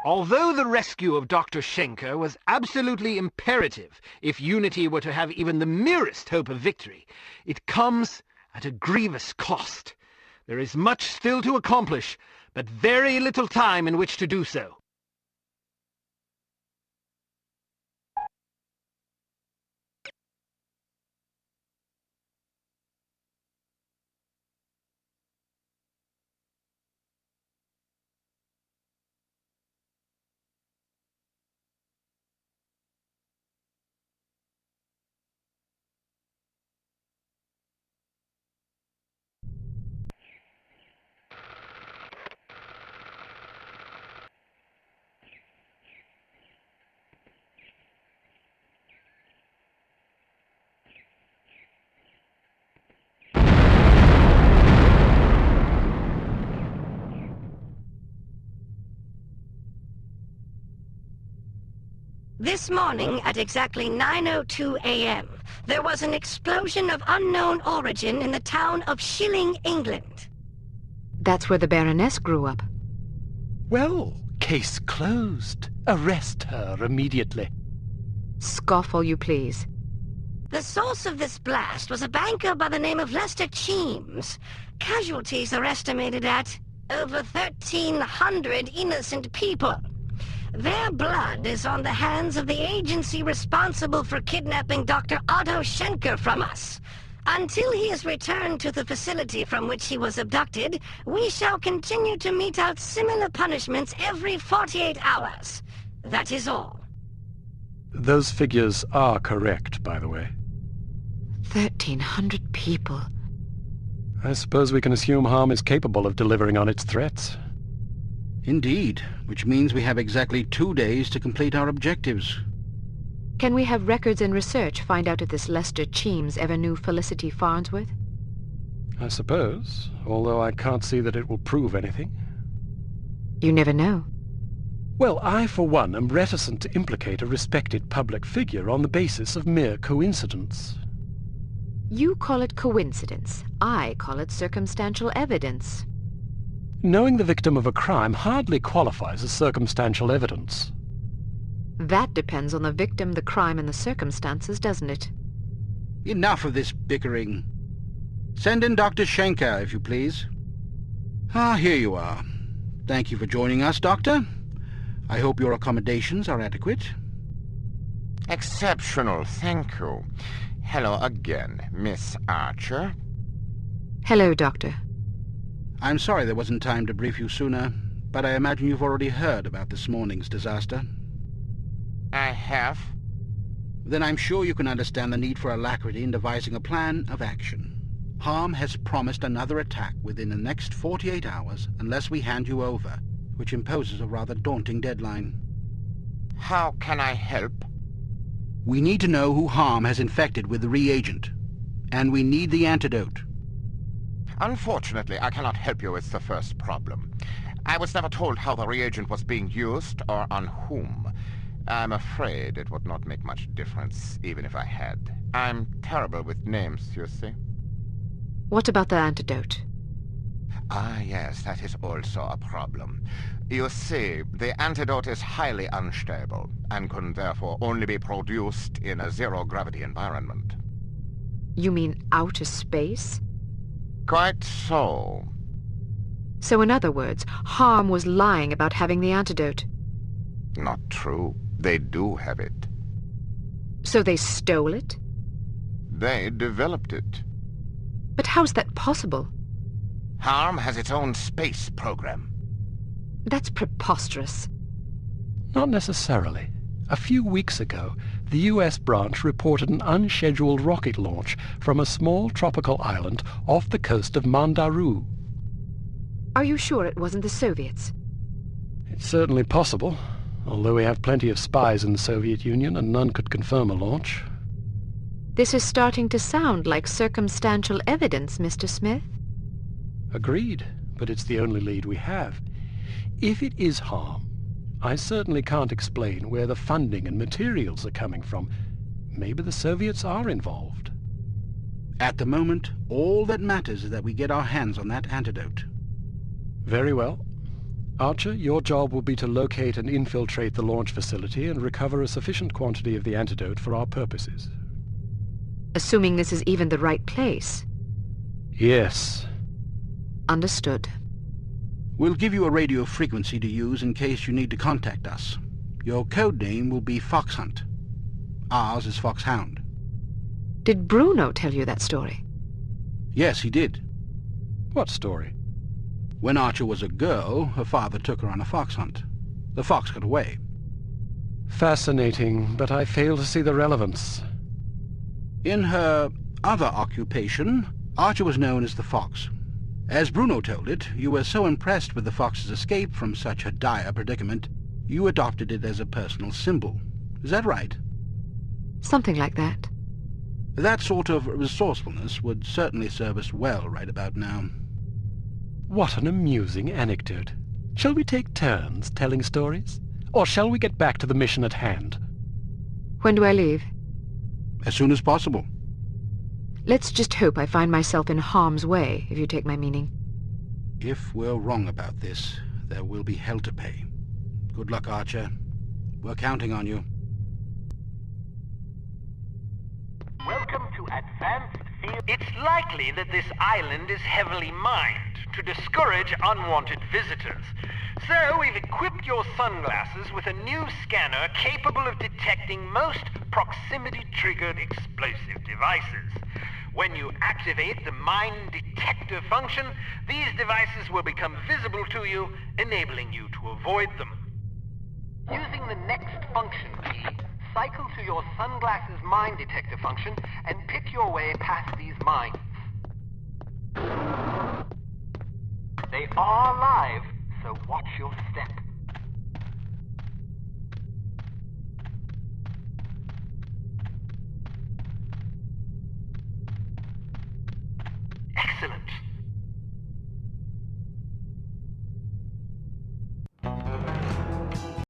Although the rescue of Dr. Schenker was absolutely imperative if Unity were to have even the merest hope of victory, it comes at a grievous cost. There is much still to accomplish, but very little time in which to do so. This morning at exactly 9:02 a.m., there was an explosion of unknown origin in the town of Shilling, England. That's where the Baroness grew up. Well, case closed. Arrest her immediately. Scoff all you please. The source of this blast was a banker by the name of Lester Cheems. Casualties are estimated at over 1,300 innocent people. Their blood is on the hands of the agency responsible for kidnapping Dr. Otto Schenker from us. Until he is returned to the facility from which he was abducted, we shall continue to mete out similar punishments every 48 hours. That is all. Those figures are correct, by the way. 1,300 people. I suppose we can assume Harm is capable of delivering on its threats. Indeed, which means we have exactly 2 days to complete our objectives. Can we have records and research find out if this Lester Cheems ever knew Felicity Farnsworth? I suppose, although I can't see that it will prove anything. You never know. Well, I, for one, am reticent to implicate a respected public figure on the basis of mere coincidence. You call it coincidence. I call it circumstantial evidence. Knowing the victim of a crime hardly qualifies as circumstantial evidence. That depends on the victim, the crime, and the circumstances, doesn't it? Enough of this bickering. Send in Dr. Schenker, if you please. Ah, here you are. Thank you for joining us, Doctor. I hope your accommodations are adequate. Exceptional, thank you. Hello again, Miss Archer. Hello, Doctor. I'm sorry there wasn't time to brief you sooner, but I imagine you've already heard about this morning's disaster. I have. Then I'm sure you can understand the need for alacrity in devising a plan of action. Harm has promised another attack within the next 48 hours unless we hand you over, which imposes a rather daunting deadline. How can I help? We need to know who Harm has infected with the reagent, and we need the antidote. Unfortunately, I cannot help you with the first problem. I was never told how the reagent was being used or on whom. I'm afraid it would not make much difference, even if I had. I'm terrible with names, you see. What about the antidote? Ah, yes, that is also a problem. You see, the antidote is highly unstable, and can therefore only be produced in a zero-gravity environment. You mean outer space? Quite so. So in other words, Harm was lying about having the antidote. Not true. They do have it. So they stole it? They developed it. But how's that possible? Harm has its own space program. That's preposterous. Not necessarily. A few weeks ago, the U.S. branch reported an unscheduled rocket launch from a small tropical island off the coast of Mandaru. Are you sure it wasn't the Soviets? It's certainly possible, although we have plenty of spies in the Soviet Union and none could confirm a launch. This is starting to sound like circumstantial evidence, Mr. Smith. Agreed, but it's the only lead we have. If it is Harm, I certainly can't explain where the funding and materials are coming from. Maybe the Soviets are involved. At the moment, all that matters is that we get our hands on that antidote. Very well. Archer, your job will be to locate and infiltrate the launch facility and recover a sufficient quantity of the antidote for our purposes. Assuming this is even the right place. Yes. Understood. We'll give you a radio frequency to use in case you need to contact us. Your code name will be Fox Hunt. Ours is Foxhound. Did Bruno tell you that story? Yes, he did. What story? When Archer was a girl, her father took her on a fox hunt. The fox got away. Fascinating, but I fail to see the relevance. In her other occupation, Archer was known as the Fox. As Bruno told it, you were so impressed with the fox's escape from such a dire predicament, you adopted it as a personal symbol. Is that right? Something like that. That sort of resourcefulness would certainly serve us well right about now. What an amusing anecdote. Shall we take turns telling stories? Or shall we get back to the mission at hand? When do I leave? As soon as possible. Let's just hope I find myself in harm's way, if you take my meaning. If we're wrong about this, there will be hell to pay. Good luck, Archer. We're counting on you. Welcome to Advanced Field. It's likely that this island is heavily mined to discourage unwanted visitors. So we've equipped your sunglasses with a new scanner capable of detecting most proximity-triggered explosive devices. When you activate the mine detector function, these devices will become visible to you, enabling you to avoid them. Using the next function key, cycle to your sunglasses mine detector function and pick your way past these mines. They are live, so watch your step.